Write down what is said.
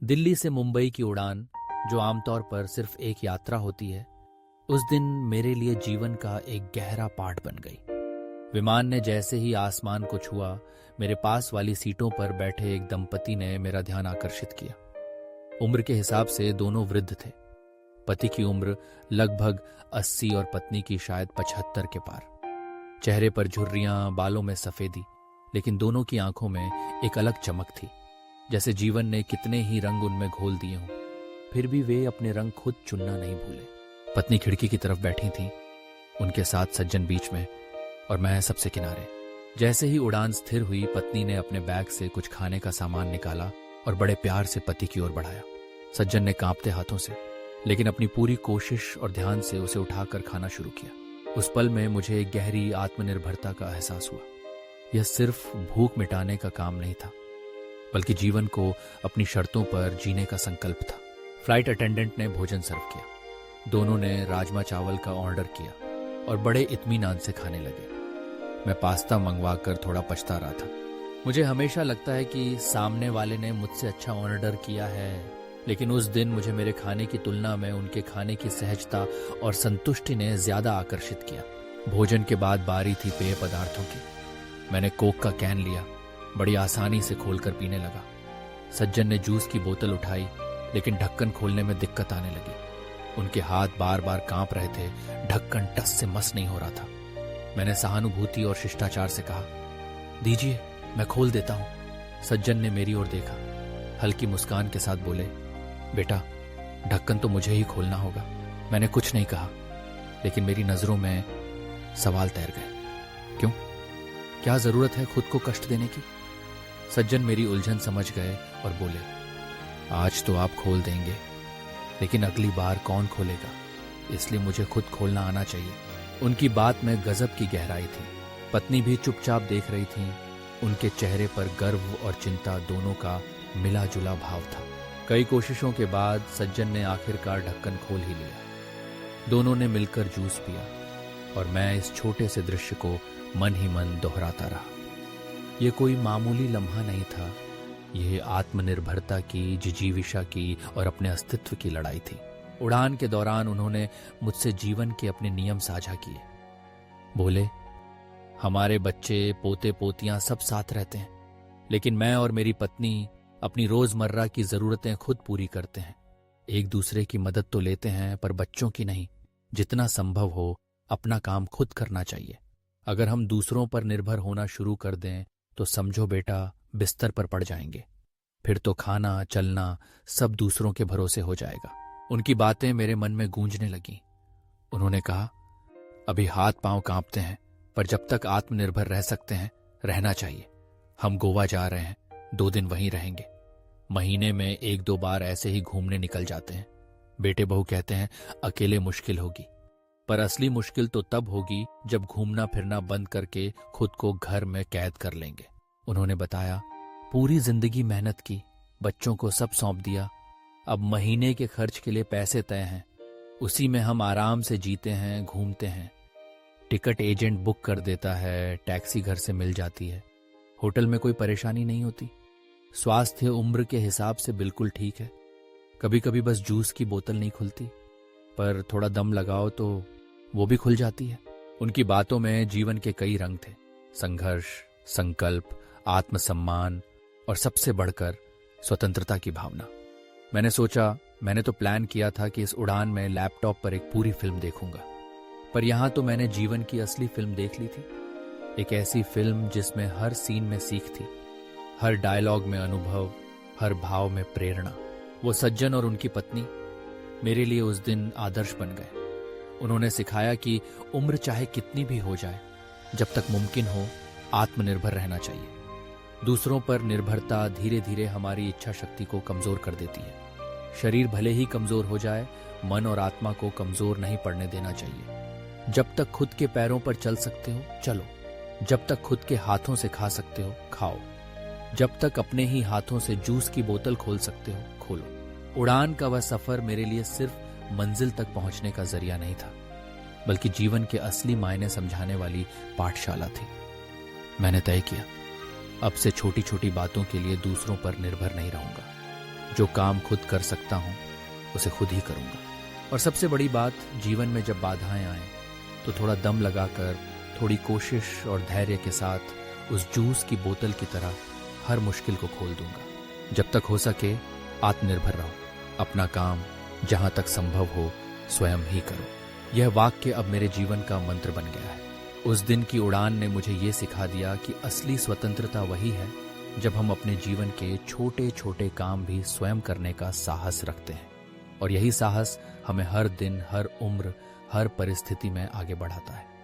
दिल्ली से मुंबई की उड़ान, जो आमतौर पर सिर्फ एक यात्रा होती है, उस दिन मेरे लिए जीवन का एक गहरा पाठ बन गई। विमान ने जैसे ही आसमान को छुआ, मेरे पास वाली सीटों पर बैठे एक दंपति ने मेरा ध्यान आकर्षित किया। उम्र के हिसाब से दोनों वृद्ध थे। पति की उम्र लगभग 80 और पत्नी की शायद 75 के पार। चेहरे पर झुर्रियां, बालों में सफेदी, लेकिन दोनों की आंखों में एक अलग चमक थी, जैसे जीवन ने कितने ही रंग उनमें घोल दिए हों, फिर भी वे अपने रंग खुद चुनना नहीं भूले। पत्नी खिड़की की तरफ बैठी थी, उनके साथ सज्जन बीच में और मैं सबसे किनारे। जैसे ही उड़ान स्थिर हुई, पत्नी ने अपने बैग से कुछ खाने का सामान निकाला और बड़े प्यार से पति की ओर बढ़ाया। सज्जन ने कांपते हाथों से, लेकिन अपनी पूरी कोशिश और ध्यान से उसे उठाकर खाना शुरू किया। उस पल में मुझे एक गहरी आत्मनिर्भरता का एहसास हुआ। यह सिर्फ भूख मिटाने का काम नहीं था, बल्कि जीवन को अपनी शर्तों पर जीने का संकल्प था। फ्लाइट अटेंडेंट ने भोजन सर्व किया। दोनों ने राजमा चावल का ऑर्डर किया और बड़े इत्मीनान से खाने लगे। मैं पास्ता मंगवाकर थोड़ा पछता रहा था। मुझे हमेशा लगता है कि सामने वाले ने मुझसे अच्छा ऑर्डर किया है, लेकिन उस दिन मुझे मेरे खाने की तुलना में उनके खाने की सहजता और संतुष्टि ने ज्यादा आकर्षित किया। भोजन के बाद बारी थी पेय पदार्थों की। मैंने कोक का कैन लिया, बड़ी आसानी से खोलकर पीने लगा। सज्जन ने जूस की बोतल उठाई, लेकिन ढक्कन खोलने में दिक्कत आने लगी। उनके हाथ बार बार कांप रहे थे, ढक्कन टस से मस नहीं हो रहा था। मैंने सहानुभूति और शिष्टाचार से कहा, दीजिए, मैं खोल देता हूं। सज्जन ने मेरी ओर देखा, हल्की मुस्कान के साथ बोले, बेटा, ढक्कन तो मुझे ही खोलना होगा। मैंने कुछ नहीं कहा, लेकिन मेरी नजरों में सवाल तैर गए। क्यों? क्या जरूरत है खुद को कष्ट देने की? सज्जन मेरी उलझन समझ गए और बोले, आज तो आप खोल देंगे, लेकिन अगली बार कौन खोलेगा, इसलिए मुझे खुद खोलना आना चाहिए। उनकी बात में गजब की गहराई थी। पत्नी भी चुपचाप देख रही थी। उनके चेहरे पर गर्व और चिंता दोनों का मिला जुला भाव था। कई कोशिशों के बाद सज्जन ने आखिरकार ढक्कन खोल ही लिया। दोनों ने मिलकर जूस पिया और मैं इस छोटे से दृश्य को मन ही मन दोहराता रहा। यह कोई मामूली लम्हा नहीं था, यह आत्मनिर्भरता की, जिजीविषा की और अपने अस्तित्व की लड़ाई थी। उड़ान के दौरान उन्होंने मुझसे जीवन के अपने नियम साझा किए। बोले, हमारे बच्चे, पोते पोतियां सब साथ रहते हैं, लेकिन मैं और मेरी पत्नी अपनी रोजमर्रा की जरूरतें खुद पूरी करते हैं। एक दूसरे की मदद तो लेते हैं, पर बच्चों की नहीं। जितना संभव हो अपना काम खुद करना चाहिए। अगर हम दूसरों पर निर्भर होना शुरू कर दें तो समझो बेटा, बिस्तर पर पड़ जाएंगे। फिर तो खाना, चलना सब दूसरों के भरोसे हो जाएगा। उनकी बातें मेरे मन में गूंजने लगीं। उन्होंने कहा, अभी हाथ पांव कांपते हैं, पर जब तक आत्मनिर्भर रह सकते हैं, रहना चाहिए। हम गोवा जा रहे हैं, 2 दिन वहीं रहेंगे। महीने में 1-2 बार ऐसे ही घूमने निकल जाते हैं। बेटे बहू कहते हैं अकेले मुश्किल होगी, पर असली मुश्किल तो तब होगी जब घूमना फिरना बंद करके खुद को घर में कैद कर लेंगे। उन्होंने बताया, पूरी जिंदगी मेहनत की, बच्चों को सब सौंप दिया, अब महीने के खर्च के लिए पैसे तय हैं। उसी में हम आराम से जीते हैं, घूमते हैं। टिकट एजेंट बुक कर देता है, टैक्सी घर से मिल जाती है, होटल में कोई परेशानी नहीं होती। स्वास्थ्य उम्र के हिसाब से बिल्कुल ठीक है। कभी कभी बस जूस की बोतल नहीं खुलती, पर थोड़ा दम लगाओ तो वो भी खुल जाती है। उनकी बातों में जीवन के कई रंग थे, संघर्ष, संकल्प, आत्मसम्मान और सबसे बढ़कर स्वतंत्रता की भावना। मैंने सोचा, मैंने तो प्लान किया था कि इस उड़ान में लैपटॉप पर एक पूरी फिल्म देखूंगा, पर यहां तो मैंने जीवन की असली फिल्म देख ली थी। एक ऐसी फिल्म जिसमें हर सीन में सीख थी, हर डायलॉग में अनुभव, हर भाव में प्रेरणा। वो सज्जन और उनकी पत्नी मेरे लिए उस दिन आदर्श बन गए। उन्होंने सिखाया कि उम्र चाहे कितनी भी हो जाए, जब तक मुमकिन हो आत्मनिर्भर रहना चाहिए। दूसरों पर निर्भरता धीरे धीरे हमारी इच्छा शक्ति को कमजोर कर देती है। शरीर भले ही कमजोर हो जाए, मन और आत्मा को कमजोर नहीं पड़ने देना चाहिए। जब तक खुद के पैरों पर चल सकते हो, चलो। जब तक खुद के हाथों से खा सकते हो, खाओ। जब तक अपने ही हाथों से जूस की बोतल खोल सकते हो, खोलो। उड़ान का वह सफर मेरे लिए सिर्फ मंजिल तक पहुंचने का जरिया नहीं था, बल्कि जीवन के असली मायने समझाने वाली पाठशाला थी। मैंने तय किया, अब से छोटी छोटी बातों के लिए दूसरों पर निर्भर नहीं रहूंगा। जो काम खुद कर सकता हूँ उसे खुद ही करूँगा। और सबसे बड़ी बात, जीवन में जब बाधाएं आएं तो थोड़ा दम लगाकर, थोड़ी कोशिश और धैर्य के साथ उस जूस की बोतल की तरह हर मुश्किल को खोल दूंगा। जब तक हो सके आत्मनिर्भर रहो, अपना काम जहां तक संभव हो स्वयं ही करो। यह वाक्य अब मेरे जीवन का मंत्र बन गया है। उस दिन की उड़ान ने मुझे ये सिखा दिया कि असली स्वतंत्रता वही है जब हम अपने जीवन के छोटे छोटे काम भी स्वयं करने का साहस रखते हैं। और यही साहस हमें हर दिन, हर उम्र, हर परिस्थिति में आगे बढ़ाता है।